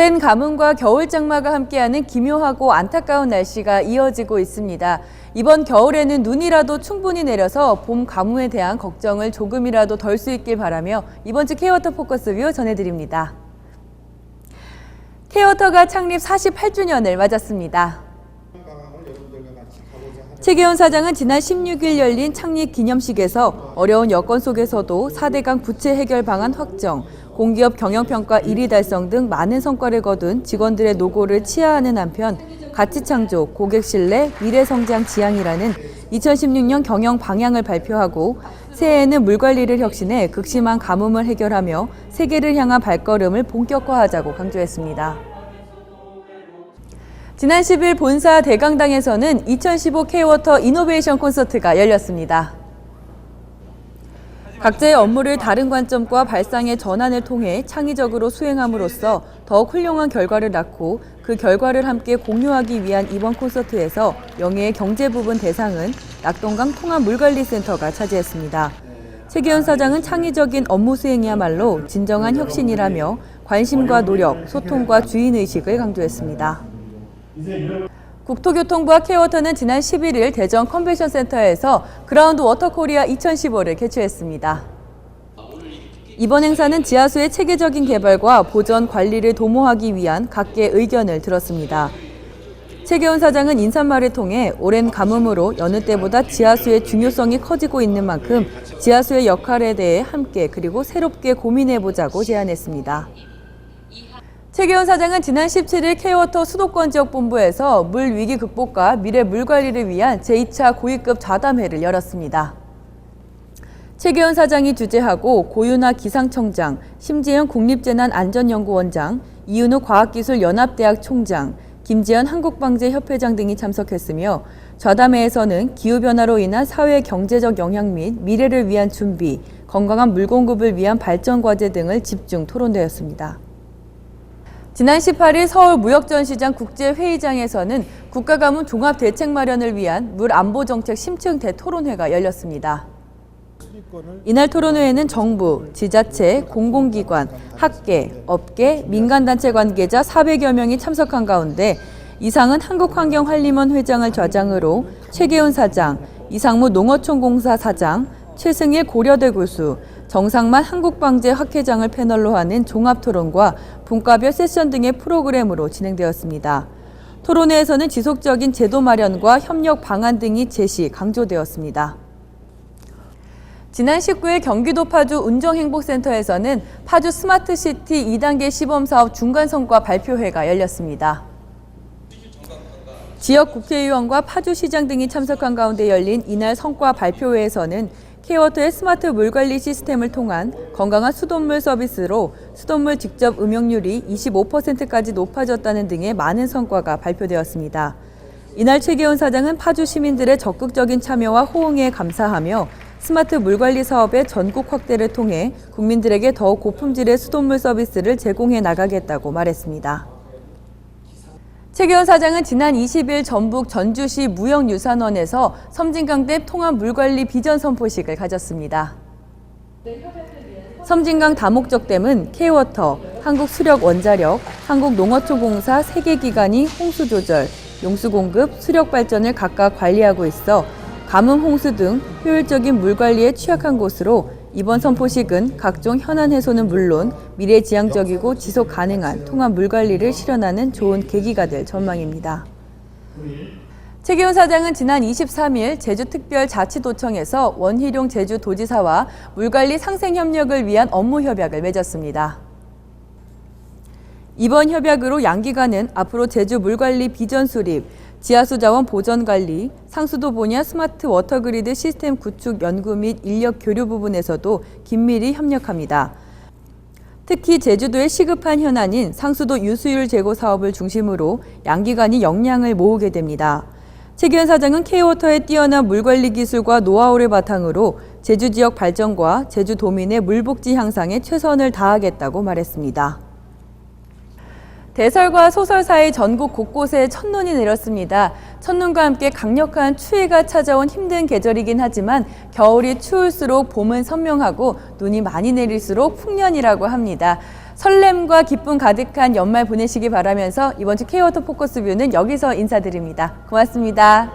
오랜 가뭄과 겨울장마가 함께하는 기묘하고 안타까운 날씨가 이어지고 있습니다. 이번 겨울에는 눈이라도 충분히 내려서 봄 가뭄에 대한 걱정을 조금이라도 덜 수 있길 바라며 이번 주 K-워터 포커스뷰 전해드립니다. K-워터가 창립 48주년을 맞았습니다. 최계원 사장은 지난 16일 열린 창립 기념식에서 어려운 여건 속에서도 4대강 부채 해결 방안 확정, 공기업 경영평가 1위 달성 등 많은 성과를 거둔 직원들의 노고를 치하하는 한편 가치창조, 고객신뢰, 미래성장 지향이라는 2016년 경영 방향을 발표하고 새해에는 물관리를 혁신해 극심한 가뭄을 해결하며 세계를 향한 발걸음을 본격화하자고 강조했습니다. 지난 10일 본사 대강당에서는 2015 K-워터 이노베이션 콘서트가 열렸습니다. 각자의 업무를 다른 관점과 발상의 전환을 통해 창의적으로 수행함으로써 더욱 훌륭한 결과를 낳고 그 결과를 함께 공유하기 위한 이번 콘서트에서 명예의 경제 부분 대상은 낙동강 통합물관리센터가 차지했습니다. 최계원 사장은 창의적인 업무 수행이야말로 진정한 혁신이라며 관심과 노력, 소통과 주인의식을 강조했습니다. 국토교통부와 K-워터는 지난 11일 대전 컨벤션센터에서 그라운드 워터코리아 2015를 개최했습니다. 이번 행사는 지하수의 체계적인 개발과 보전 관리를 도모하기 위한 각계의 의견을 들었습니다. 최계원 사장은 인사말을 통해 오랜 가뭄으로 여느 때보다 지하수의 중요성이 커지고 있는 만큼 지하수의 역할에 대해 함께 그리고 새롭게 고민해보자고 제안했습니다. 최계원 사장은 지난 17일 K-워터 수도권 지역본부에서 물 위기 극복과 미래 물 관리를 위한 제2차 고위급 좌담회를 열었습니다. 최계원 사장이 주재하고 고윤아 기상청장, 심재현 국립재난안전연구원장, 이은우 과학기술연합대학 총장, 김지현 한국방재협회장 등이 참석했으며 좌담회에서는 기후변화로 인한 사회 경제적 영향 및 미래를 위한 준비, 건강한 물 공급을 위한 발전 과제 등을 집중 토론되었습니다. 지난 18일 서울무역전시장 국제회의장에서는 국가가뭄 종합대책 마련을 위한 물안보정책 심층 대토론회가 열렸습니다. 이날 토론회에는 정부, 지자체, 공공기관, 학계, 업계, 민간단체 관계자 400여 명이 참석한 가운데 이상은 한국환경환림원 회장을 좌장으로 최계훈 사장, 이상무 농어촌공사 사장, 최승일 고려대 교수, 정상만 한국방재학회장을 패널로 하는 종합토론과 분과별 세션 등의 프로그램으로 진행되었습니다. 토론회에서는 지속적인 제도 마련과 협력 방안 등이 제시, 강조되었습니다. 지난 19일 경기도 파주 운정행복센터에서는 파주 스마트시티 2단계 시범사업 중간성과 발표회가 열렸습니다. 지역 국회의원과 파주시장 등이 참석한 가운데 열린 이날 성과 발표회에서는 K-워터의 스마트 물관리 시스템을 통한 건강한 수돗물 서비스로 수돗물 직접 음용률이 25%까지 높아졌다는 등의 많은 성과가 발표되었습니다. 이날 최계원 사장은 파주 시민들의 적극적인 참여와 호응에 감사하며 스마트 물관리 사업의 전국 확대를 통해 국민들에게 더욱 고품질의 수돗물 서비스를 제공해 나가겠다고 말했습니다. 최계원 사장은 지난 20일 전북 전주시 무형유산원에서 섬진강댐 통합 물관리 비전 선포식을 가졌습니다. 섬진강 다목적댐은 K-워터, 한국수력원자력, 한국농어촌공사 3개 기관이 홍수 조절, 용수 공급, 수력 발전을 각각 관리하고 있어 가뭄, 홍수 등 효율적인 물관리에 취약한 곳으로 이번 선포식은 각종 현안 해소는 물론 미래지향적이고 지속 가능한 통합 물관리를 실현하는 좋은 계기가 될 전망입니다. 최계훈 사장은 지난 23일 제주특별자치도청에서 원희룡 제주도지사와 물관리 상생 협력을 위한 업무 협약을 맺었습니다. 이번 협약으로 양기관은 앞으로 제주 물관리 비전 수립, 지하수 자원 보전 관리, 상수도 분야 스마트 워터그리드 시스템 구축 연구 및 인력 교류 부분에서도 긴밀히 협력합니다. 특히 제주도의 시급한 현안인 상수도 유수율 제고 사업을 중심으로 양기관이 역량을 모으게 됩니다. 최계원 사장은 K-워터의 뛰어난 물관리 기술과 노하우를 바탕으로 제주 지역 발전과 제주도민의 물복지 향상에 최선을 다하겠다고 말했습니다. 대설과 소설 사이 전국 곳곳에 첫눈이 내렸습니다. 첫눈과 함께 강력한 추위가 찾아온 힘든 계절이긴 하지만 겨울이 추울수록 봄은 선명하고 눈이 많이 내릴수록 풍년이라고 합니다. 설렘과 기쁨 가득한 연말 보내시기 바라면서 이번 주 K-워터 포커스 뷰는 여기서 인사드립니다. 고맙습니다.